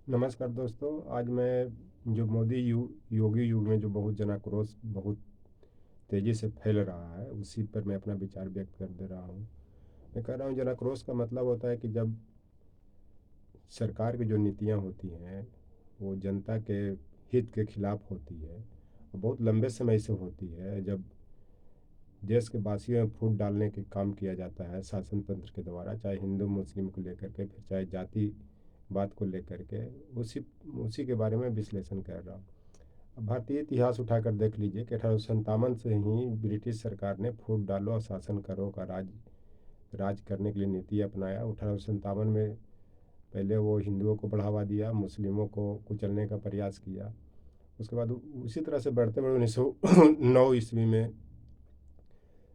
नमस्कार दोस्तों। आज मैं जो योगी युग में जो बहुत जन आक्रोश बहुत तेज़ी से फैल रहा है उसी पर मैं अपना विचार व्यक्त कर दे रहा हूँ। मैं कह रहा हूँ जन आक्रोश का मतलब होता है कि जब सरकार की जो नीतियाँ होती हैं वो जनता के हित के खिलाफ होती है और बहुत लंबे समय से होती है। जब देश के वासियों में फूट डालने के काम किया जाता है शासन तंत्र के द्वारा, चाहे हिंदू मुस्लिम को लेकर के, फिर चाहे जाति बात को लेकर के, उसी उसी के बारे में विश्लेषण कर रहा हूँ। अब भारतीय इतिहास उठाकर देख लीजिए कि 1857 से ही ब्रिटिश सरकार ने फूट डालो और शासन करो का राज करने के लिए नीति अपनाया। 1857 में पहले वो हिंदुओं को बढ़ावा दिया, मुस्लिमों को कुचलने का प्रयास किया। उसके बाद उसी तरह से बढ़ते बढ़े 1909 ईस्वी में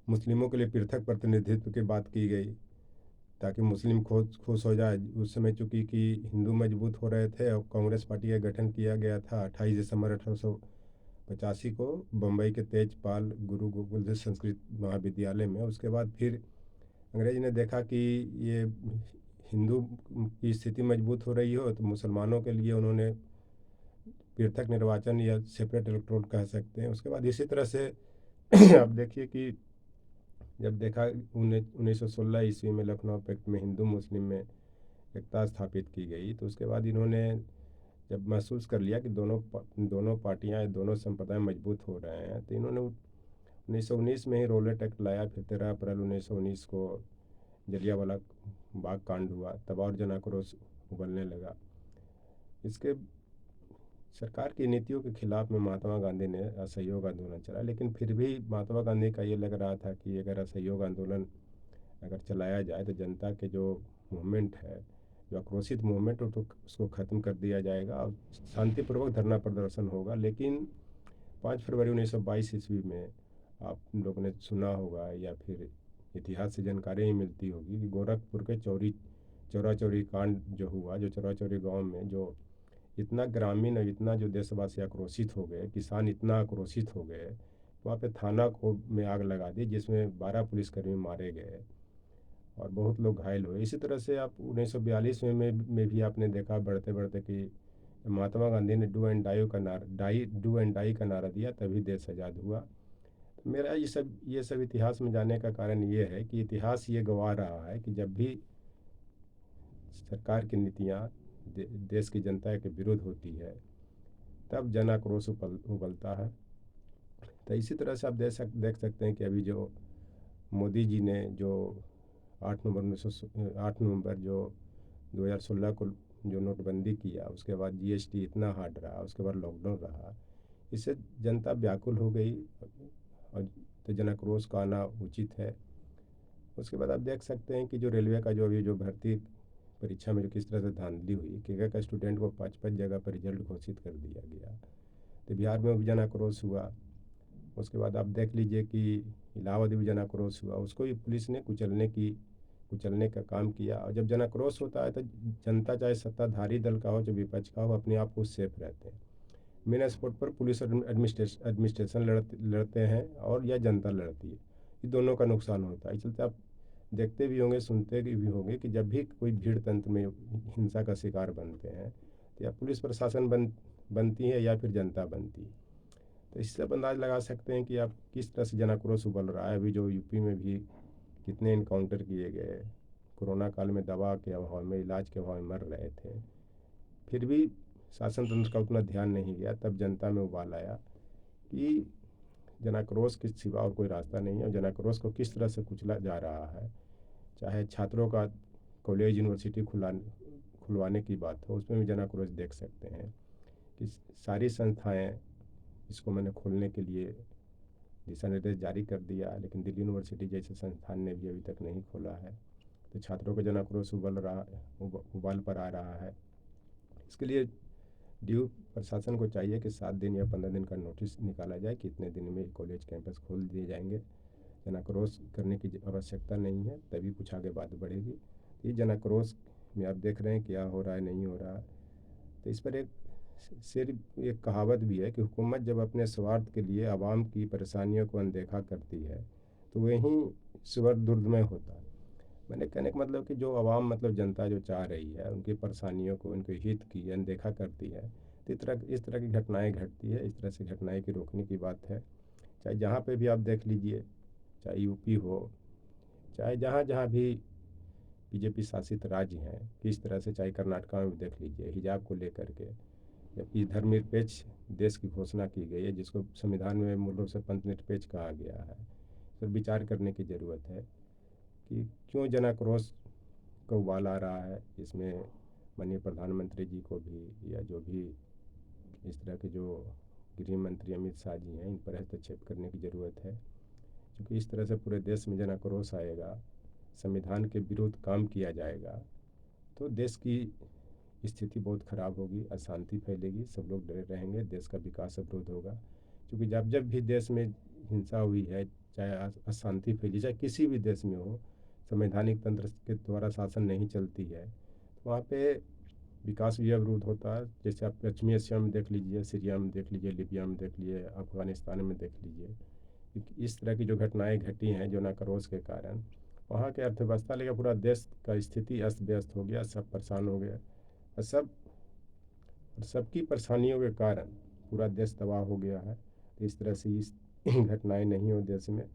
मुस्लिमों के लिए पृथक प्रतिनिधित्व की बात की गई ताकि मुस्लिम खुश खुश हो जाए। उस समय चूंकि कि हिंदू मजबूत हो रहे थे और कांग्रेस पार्टी का गठन किया गया था 28 दिसंबर 1885 को बम्बई के तेजपाल गुरु गोकुल संस्कृत महाविद्यालय में। उसके बाद फिर अंग्रेज ने देखा कि ये हिंदू की स्थिति मजबूत हो रही हो तो मुसलमानों के लिए उन्होंने पृथक निर्वाचन या सेपरेट इलेक्टोरेट कह सकते हैं। उसके बाद इसी तरह से आप देखिए कि जब देखा 1916 ईस्वी में लखनऊ पैक्ट में हिंदू मुस्लिम में एकता स्थापित की गई, तो उसके बाद इन्होंने जब महसूस कर लिया कि दोनों पार्टियां दोनों संप्रदाय मजबूत हो रहे हैं, तो इन्होंने 1919 में ही रोलेट एक्ट लाया। फिर 13 अप्रैल 1919 को जलियांवाला बाग कांड हुआ, तब और जन आक्रोश उबलने लगा। इसके सरकार की नीतियों के खिलाफ में महात्मा गांधी ने असहयोग आंदोलन चला, लेकिन फिर भी महात्मा गांधी का ये लग रहा था कि अगर असहयोग आंदोलन अगर चलाया जाए तो जनता के जो मूवमेंट है, जो आक्रोशित मूवमेंट हो, तो उसको ख़त्म कर दिया जाएगा और शांतिपूर्वक धरना प्रदर्शन होगा। लेकिन 5 फरवरी 1922 ईस्वी में आप लोगों ने सुना होगा या फिर इतिहास से जानकारी ही मिलती होगी कि गोरखपुर के चौरा चौरी कांड जो हुआ, जो चौरा चौरी गाँव में जो इतना ग्रामीण और इतना जो देशवासी आक्रोशित हो गए, किसान इतना आक्रोशित हो गए, वहाँ पे थाना को में आग लगा दी जिसमें 12 पुलिसकर्मी मारे गए और बहुत लोग घायल हुए। इसी तरह से आप 1942 में भी आपने देखा बढ़ते बढ़ते कि महात्मा गांधी ने डू एंड डाई का नारा दिया, तभी देश आज़ाद हुआ। तो मेरा ये सब इतिहास में जानने का कारण ये है कि इतिहास ये गवाह रहा है कि जब भी सरकार की नीतियाँ देश की जनता के विरुद्ध होती है तब जन आक्रोश उबलता है। तो इसी तरह से आप देख सकते हैं कि अभी जो मोदी जी ने जो 8 नवंबर जो 2016 को जो नोटबंदी किया, उसके बाद जीएसटी इतना हार्ड रहा, उसके बाद लॉकडाउन रहा, इससे जनता व्याकुल हो गई और तो जन आक्रोश का आना उचित है। उसके बाद आप देख सकते हैं कि जो रेलवे का जो अभी जो भर्ती परीक्षा में जो किस तरह से धांधली हुई कि एक स्टूडेंट को 5 5 जगह पर रिजल्ट घोषित कर दिया गया, तो बिहार में भी जन आक्रोश हुआ। उसके बाद आप देख लीजिए कि इलाहाबाद में जन आक्रोश हुआ, उसको भी पुलिस ने कुचलने का काम किया। और जब जन आक्रोश होता है तो जनता चाहे सत्ताधारी दल का हो चाहे विपक्ष का हो, अपने आप को सेफ रहते हैं। मेन स्पॉट पर पुलिस एडमिनिस्ट्रेशन लड़ते हैं और या जनता लड़ती है, ये दोनों का नुकसान होता है। इस चलते आप देखते भी होंगे, सुनते भी होंगे कि जब भी कोई भीड़ तंत्र में हिंसा का शिकार बनते हैं तो या पुलिस प्रशासन बनती है या फिर जनता बनती है। तो इससे आप अंदाज़ लगा सकते हैं कि आप किस तरह से जन आक्रोश उबल रहा है। अभी जो यूपी में भी कितने इनकाउंटर किए गए, कोरोना काल में दवा के अभाव में, इलाज के अभाव में मर रहे थे, फिर भी शासन तंत्र का उतना ध्यान नहीं गया। तब जनता में उबाल आया कि जन आक्रोश के सिवा और कोई रास्ता नहीं है और जन आक्रोश को किस तरह से कुचला जा रहा है। चाहे छात्रों का कॉलेज यूनिवर्सिटी खुलवाने की बात हो, उसमें भी जन आक्रोश देख सकते हैं कि सारी संस्थाएं इसको मैंने खोलने के लिए दिशा निर्देश जारी कर दिया, लेकिन दिल्ली यूनिवर्सिटी जैसे संस्थान ने भी अभी तक नहीं खोला है। तो छात्रों का जन आक्रोश उबाल पर आ रहा है। इसके लिए ड्यू प्रशासन को चाहिए कि 7 दिन या 15 दिन का नोटिस निकाला जाए कि इतने दिन में कॉलेज कैंपस खोल दिए जाएंगे। जन आक्रोश करने की आवश्यकता नहीं है, तभी कुछ आगे बात बढ़ेगी। ये जन आक्रोश में आप देख रहे हैं क्या हो रहा है, नहीं हो रहा है। तो इस पर एक कहावत भी है कि हुकूमत जब अपने स्वार्थ के लिए आवाम की परेशानियों को अनदेखा करती है तो वहीं स्वर दुर्दमय होता है। मैंने कहने का मतलब कि जो आवाम मतलब जनता जो चाह रही है उनकी परेशानियों को, उनके हित की अनदेखा करती है, तो इस तरह की घटनाएं घटती है। इस तरह से घटनाएं की रोकने की बात है। चाहे जहाँ पे भी आप देख लीजिए, चाहे यूपी हो, चाहे जहाँ जहाँ भी बीजेपी शासित राज्य हैं, किस तरह से, चाहे कर्नाटका में भी देख लीजिए, हिजाब को लेकर के, जबकि धर्मनिरपेक्ष देश की घोषणा की गई है, जिसको संविधान में मूल रूप से पंथनिरपेक्ष कहा गया है। तो विचार करने की ज़रूरत है कि क्यों जन आक्रोश का उबाल आ रहा है। इसमें माननीय प्रधानमंत्री जी को भी, या जो भी इस तरह के जो गृह मंत्री अमित शाह जी हैं, इन पर हस्तक्षेप करने की ज़रूरत है। क्योंकि इस तरह से पूरे देश में जन आक्रोश आएगा, संविधान के विरुद्ध काम किया जाएगा, तो देश की स्थिति बहुत ख़राब होगी, अशांति फैलेगी, सब लोग डरे रहेंगे, देश का विकास अवरुद्ध होगा। क्योंकि जब जब भी देश में हिंसा हुई है, चाहे अशांति फैली, चाहे किसी भी देश में हो, संवैधानिक तंत्र के द्वारा शासन नहीं चलती है, तो वहाँ पे विकास भी अवरुद्ध होता है। जैसे आप पश्चिमी एशिया में देख लीजिए, सीरिया में देख लीजिए, लिबिया में देख लीजिए, अफगानिस्तान में देख लीजिए, इस तरह की जो घटनाएं घटी हैं जो नाकरोश के कारण, वहाँ के अर्थव्यवस्था लेकर पूरा देश का स्थिति अस्त व्यस्त हो गया, सब परेशान हो गया। और सबकी परेशानियों के कारण पूरा देश तबाह हो गया है। तो इस तरह से इस घटनाएं नहीं हो देश में।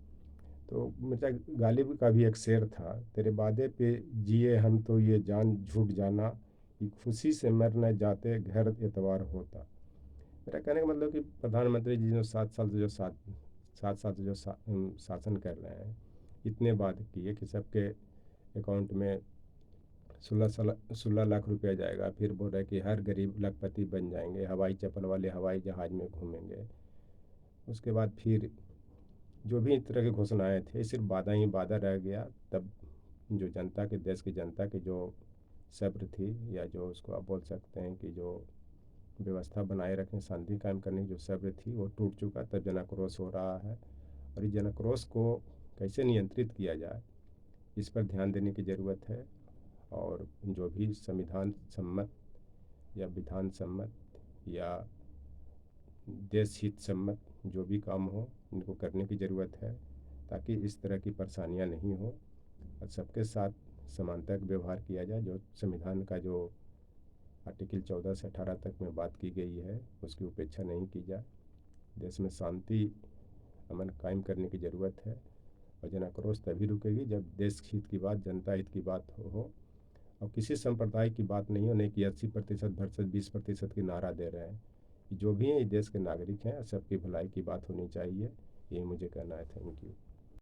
तो मतलब गालिब का भी एक शेर था, तेरे वादे पे जिए हम तो ये जान झूठ जाना, कि खुशी से मर न जाते घर एतवार होता। मेरा कहने का मतलब कि प्रधानमंत्री जी जो 7 साल से जो 7 साल से जो शासन कर रहे हैं, इतने वादे किए कि सबके अकाउंट में 16 लाख रुपया जाएगा, फिर बोल रहे कि हर गरीब लखपति बन जाएंगे, हवाई चप्पल वाले हवाई जहाज़ में घूमेंगे। उसके बाद फिर जो भी इस तरह की घोषणाएं थे, सिर्फ वादा ही वादा रह गया। तब जो जनता के, देश की जनता की जो सब्र थी, या जो उसको आप बोल सकते हैं कि जो व्यवस्था बनाए रखने, शांति कायम करने की जो सब्र थी, वो टूट चुका। तब जन आक्रोश हो रहा है। और इस जन आक्रोश को कैसे नियंत्रित किया जाए, इस पर ध्यान देने की ज़रूरत है। और जो भी संविधान सम्मत या विधान सम्मत या देश हित सम्मत जो भी काम हो, इनको करने की ज़रूरत है, ताकि इस तरह की परेशानियां नहीं हो और सबके साथ समानता का व्यवहार किया जाए। जो संविधान का जो आर्टिकल 14 से 18 तक में बात की गई है, उसकी उपेक्षा नहीं की जाए। देश में शांति अमन कायम करने की ज़रूरत है। और जन आक्रोश तभी रुकेगी जब देश हित की बात, जनता हित की बात हो, और किसी संप्रदाय की बात नहीं हो। नहीं कि 80% वर्सेस 20% की नारा दे रहे हैं। जो भी हैं ये देश के नागरिक हैं, सबकी भलाई की बात होनी चाहिए। यही मुझे कहना है। Thank you.